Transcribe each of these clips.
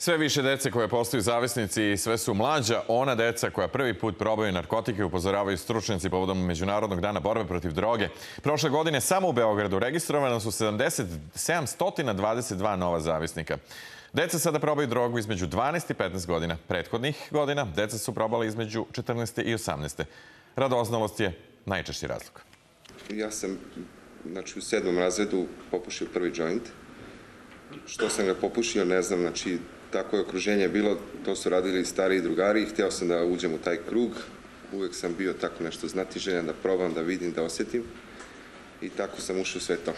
Sve više dece koje postaju zavisnici i sve su mlađa, ona deca koja prvi put probaju narkotike, upozoravaju stručnjaci povodom Međunarodnog dana borbe protiv droge. Prošle godine samo u Beogradu registrovano su 722 nova zavisnika. Deca sada probaju drogu između 12 i 15 godina. Prethodnih godina deca su probala između 14. i 18. Radoznalost je najčešći razlog. Ja sam u 7. razredu popušio prvi joint. Što sam ga popušio, ne znam, tako je okruženje bilo, to su radili stariji drugari i hteo sam da uđem u taj krug. Uvek sam bio tako nešto znatiželjan, da probam, da vidim, da osjetim i tako sam ušao u sve to.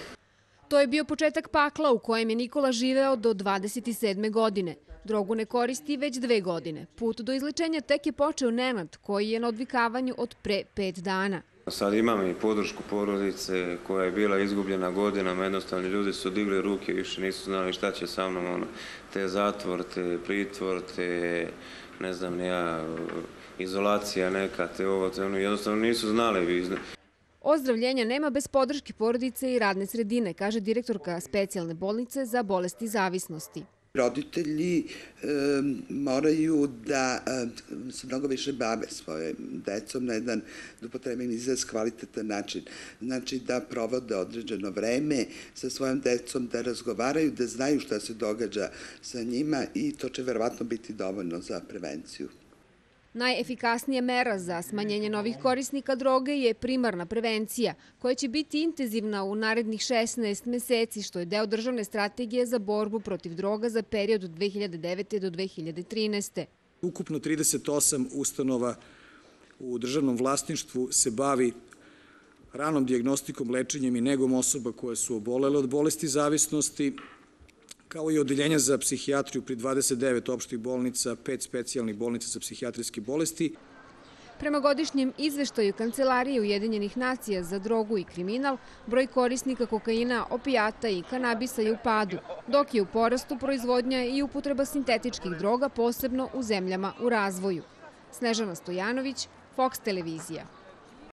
To je bio početak pakla u kojem je Nikola živeo do 27. godine. Drogu ne koristi već 2 godine. Put do izlečenja tek je počeo Nenad, koji je na odvikavanju od pre 5 dana. Sad imam i podršku porodice koja je bila izgubljena godinama, jednostavno ljudi su digli ruke, više nisu znali šta će sa mnom, te zatvor, te pritvor, te ne znam nija, izolacija neka, te ovo, te ono, jednostavno nisu znali. Ozdravljenja nema bez podrške porodice i radne sredine, kaže direktorka specijalne bolnice za bolesti zavisnosti. Roditelji moraju da se mnogo više bave svojim decom na jedan, da upotrebim izraz, kvalitetan način. Znači da provode određeno vreme sa svojom decom, da razgovaraju, da znaju šta se događa sa njima i to će verovatno biti dovoljno za prevenciju. Najefikasnija mera za smanjenje novih korisnika droge je primarna prevencija, koja će biti intenzivna u narednih 16 meseci, što je deo državne strategije za borbu protiv droga za period od 2009. do 2013. Ukupno 38 ustanova u državnom vlasništvu se bavi ranom dijagnostikom, lečenjem i negom osoba koje su obolele od bolesti zavisnosti, kao i odeljenja za psihijatriju pri 29 opštih bolnica, 5 specijalnih bolnica za psihijatrijske bolesti. Prema godišnjem izveštaju Kancelarije Ujedinjenih nacija za drogu i kriminal, broj korisnika kokaina, opijata i kanabisa je u padu, dok je u porastu proizvodnja i upotreba sintetičkih droga, posebno u zemljama u razvoju. Snežana Stojanović, Fox televizija.